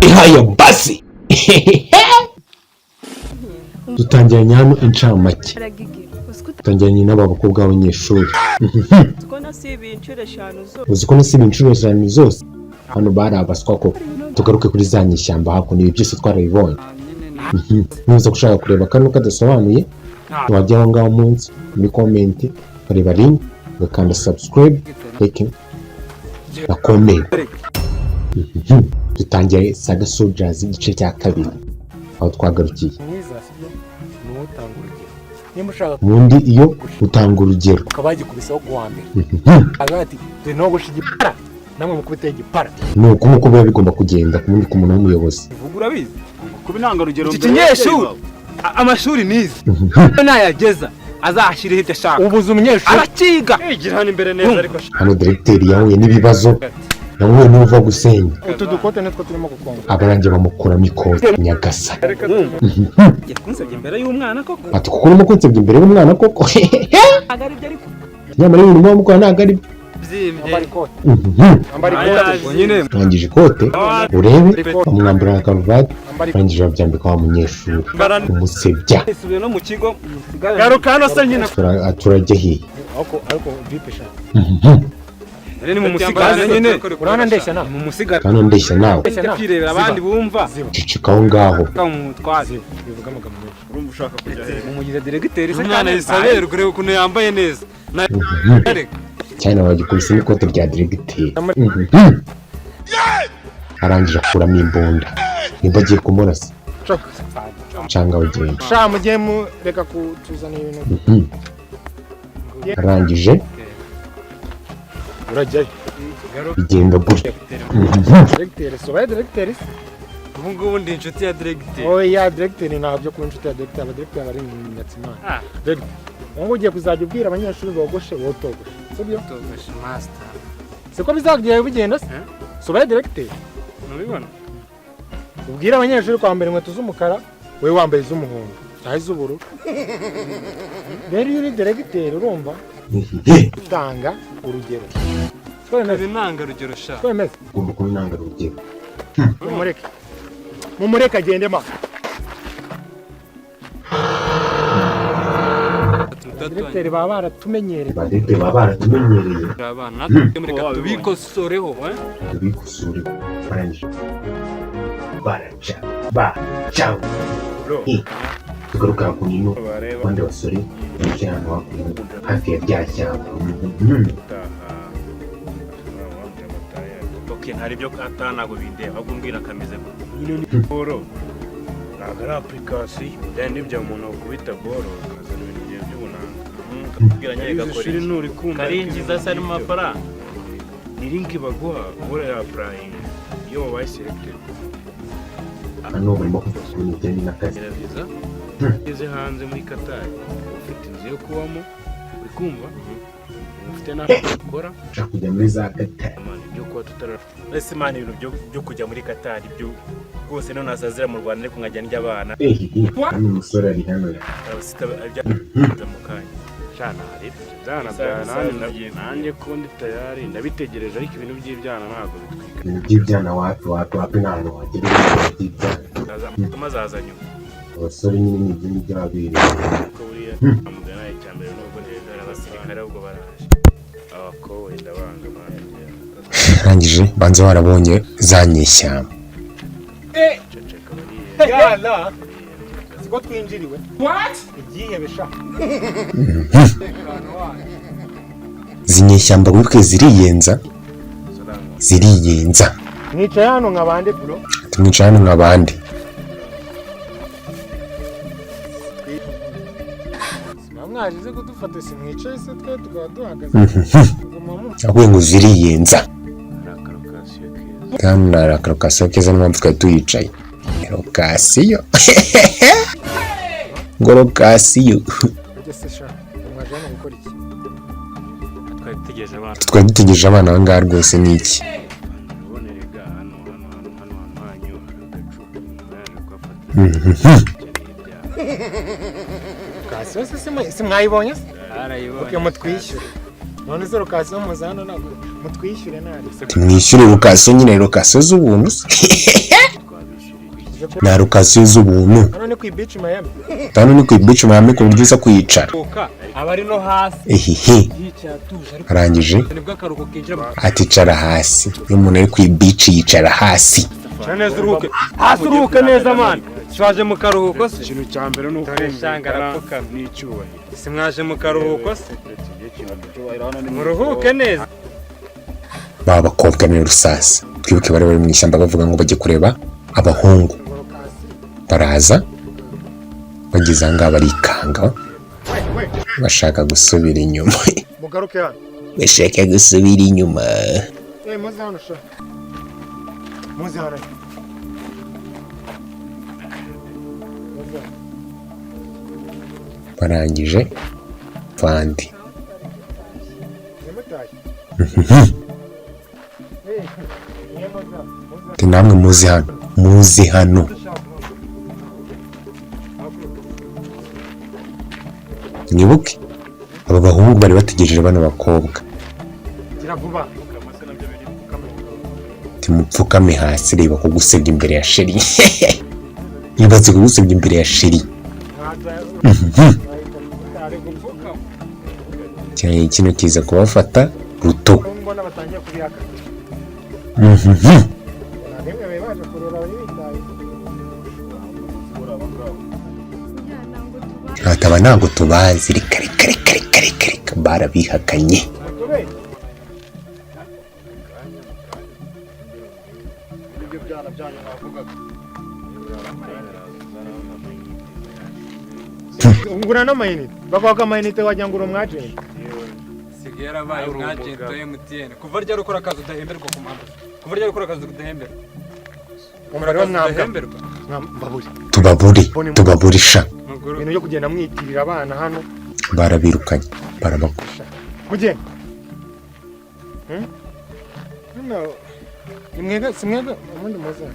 hayo basi. Dutangiranye hano incamake. Dutangiranye n'abakobwa b'abanyeshuri. Uziko nasiba inshuro eshanu zose. Hano bari abaswa koko. Tugaruke kuri za nyishyamba hakuno ibi byose twarabibonye. Niba ushaka kureba kano kadasobanuye wajya aho ngaho munsi muri comment bareba link bakanda subscribe like na comment. Dutangiye Saga Soldiers igice cya kabiri aho twagarukiye. Mundi iyo utanga urugero kabagikubisaho kuwambe agati no gushigipara namwe mukubite igipara nuko muko biba bigomba kugenda kumundi ku muntu w'umuyobozi. Urabizi kuba intanga rugero mbere amashuri nize nayageza azashiriho ibyo ashaka ubuze umunyeshuri arakiga igira hano imbere neza ariko hano directeur yahuye n'ibibazo namwe nuva gusenya utu dukote netwo turimo gukonga abarange bamukura mikoze nyagasa yakunsabye imbere y'umwana koko ati kuko urimo kunsabye imbere y'umwana koko agari byo ariko nyamara ibintu mwa mukora nagari Rangije ikote urebe bamwambura karuvati rangije babyambika wa munyeshuri umusebya no mu kigo garuka hano se nyine turajya hiye ariko vipisha ni mu musigane nyine urana ndeshya nawe mu musigane kandi ndeshya nawe kwirebera abandi bumva cicikaho ngaho umutwazi bivuga amagambo menshi urumva ushaka kujya umugize directeur se cyane isabere urebe ukuntu yambaye neza cyane wagikubise n'ikote rya directeur arangije akuramo imbunda nimba agiye kumurasa cyangwa ugenda sha mugiye mu reka kutuzana ibintu arangije urajyayo bigenda gutya directeur sobaye directeur ubu ngubu ndi inshuti ya directeur oya directeur ntabyo kuba inshuti ya directeur directeur bari mu nyatsimana directeur ngo ugiye kuzajya ubwira abanyeshuri bogoshe wotogoshe sibyo togoshe master siko bizagiye bigenda se sobaye directeur nubibona ubwira abanyeshuri kwambara inkweto z'umukara we wambaye iz'umuhondo cyangwa iz'ubururu rero uri directeur urumva utanga urugero twemeze intanga rugero sha twemeze ugomba kuba intanga urugero mumureke agende ma directeur baba baratumenyereye abana mureka tubikosoreho tubikosore barangije baraca tugaruka ku nino abandi basore bicaye ahantu hakuno hafi ya rya shyamba hari ibyo ntabwo bindeba ahubwo mbwira kameze nyine boro ntabwo ari application then nibyo umuntu akubita boro akazana ibintu by'ubunanga akubwira nyine gakora karinjiza se ari mu mafaranga ni link baguha bora ya applying iyo wabaye selected hano barimo kuvuga ibijyanye n'akazi ugeze hanze muri Qatar ufite inzu yo kubamo uri kumva ufite n'aho ukora ushaka kujya muri za Qatar ibyo kuba tutara ese mani ibintu byo kujya muri Qatar ibyo rwose none nasazira mu Rwanda ariko nkajya ndya abana hano umusore ari hano abasita ajya mu kanya cyana hari byana nanjye ko ndi tayari ndabitegereje ariko ibintu by'ibyana ntabwo bitwika ibintu by'ibyana wapi ntabwo wagira by'ibyana amazaza nyuma abasore nyine n'ibyo n'ibyo babiri ko buriya amugana icyambere n'ubwo neza abasirikare ubwo baraje abakowe ndabanga manje rangije banze warabonye za nyishyamba yala siko twinjiriwe what igihebesha zinyishyamba gutwe ziriyenza mwicaye hano nk'abandi bro tumwicaye hano nk'abandi mwaje kudufata simwicaye se twe tukaba duhagaze ahubwo ngo ziriyenza kandi na akarokasiyo keza n'impamvu twari tuyicaye rokasiyo ngo rokasiyo twari dutegereje abana aha ngaha rwose ni iki si mwayibonye se mutwishyure none se rokasiyo muzana ntabwo mutwishyure nari tumwishyure rokasiyo nyine rokasiyo z'ubuntu se na lokasiyo z'ubuntu. Hano ni ku beach Miami. Hano ni ku beach Miami ku buryo uza kwicara. Abari no hasi. Ehehe. Arangije aticara hasi. Iyo umuntu ari ku beach yicara hasi. Neza uruhuke. Hasi uruhuke neza man. Twaje mu karuhuko se. Ikintu cya mbere ni ukwishangara n'icyubahiro. Simwaje mu karuhuko se. Muruhuke neza. Baba bakobwa ni rusasi. Twibuke bari mu ishyamba bavuga ngo bajye kureba abahungu. Baraza bageze ahangaha barikanga bashaka gusubira inyuma. Mugaruke hano. Bashaka gusubira inyuma. Muze hano sha. Muze hano. Barangije Fandi. Namwe muze hano. Muze hano. Nibuke aba bahungu bari bategereje bano bakobwa. Timupfukame hasi reba kugusebya imbere ya sheri. Ibaze kugusebya imbere ya sheri. Cyane kino kiza kubafata ruto. Hataba ntabwo tubazi reka barabihakanye. Ungura n'amayinite bakwaga amayinite wagira ngo uri umwagenti. Sigera baye umwagenti wa MTN kuva ryari ukora akazi udahemberwa ku mpamvu kuva ryari ukora akazi udahemberwa umubare w'amwahemberwa tubaburisha ibintu byo kugenda mwitirira abana hano barabirukanye barabakusha mugende simwega ubundi muze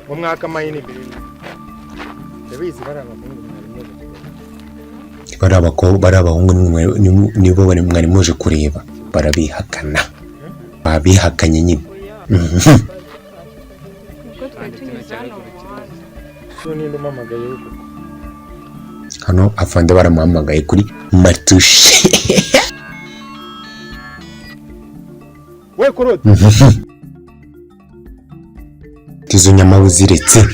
mu mwaka amayinite ndabizi bari abahungu nibo mwari muje kureba barabihakana babihakanye nyine. Hano afande baramuhamagaye kuri Matushi. We kurode izo nyama uziretse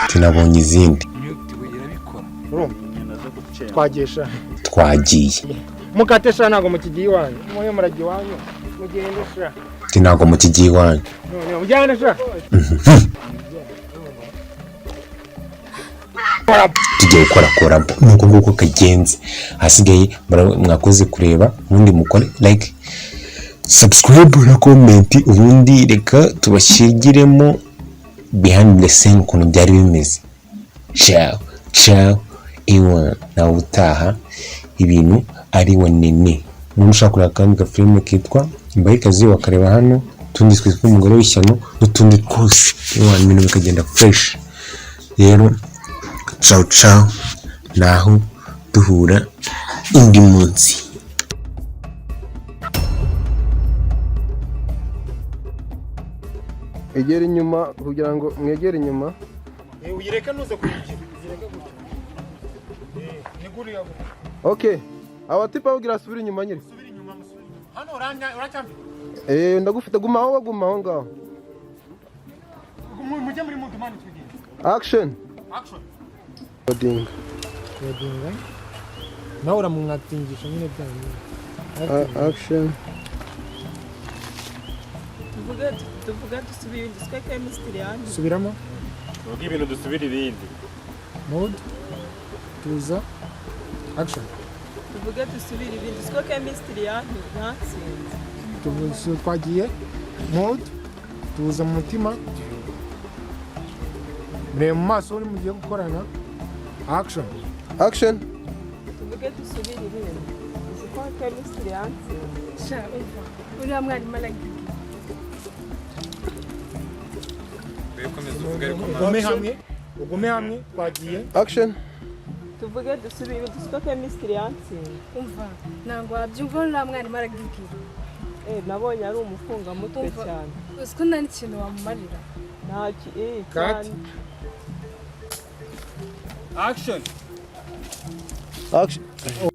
tinabonye izindi. Twagiye mukatesha ntago mukigiye iwanyu mwoyo muragi iwanyu mugende sha tinago mukigiye iwanyu none ujyane sha tugiye gukora nuko nguko kagenze. Hasigaye mwakoze kureba ubundi mukore like subscribe na comment ubundi reka tubashigiremo behind the scene ukuntu byari bimeze. Ciao iwa na utaha ibintu ari wanene. Nushaka kureba kandi ka film kitwa Mbayikazi wakareba hano tundi twitwa umugore w'ishyano n'utundi twose ibintu bikagenda fresh. Rero ciao naho duhura indi munsi. Egera inyuma kugira ngo mwegere inyuma. Uyireka nuze kuyigira uzireka gutyo. Niguriye abo. Okay. Abatipa bagira asubira inyuma nyine. Subira inyuma musubira. Hano uracyambi. Ndagufite gumaho ngaho. Mujye muri mudu mani twigire. Action. Coding. Nawe uramwatingisha nyine byanyu. Action. Tuvuga dusubira indiswe chemistry yanyu. Subiramo. Vuga ibintu dusubira ibindi. Mode. Tuza. Action. Tuvuga dusubira ibindi indiswe chemistry yanyu yatsinze. Tuvuze twagiye. Mode. Tuza mu mutima. Ne mu maso uri mugiye gukorana. Action. Action. Tuvuga dusubira ibindi indiswe chemistry yatsinze. Sha uriya mwarimu aragiye. Ugume hamwe twagiye. Action. Tuvuge dusubire indiswe chemistry yatsinze. Umva nangwa wabyumva uriya mwarimu aragiye. Nabonye ari umufunga mutwe cyane. Uziko nta n'ikintu wamumarira. ntaki Cut. cyane Action. Action.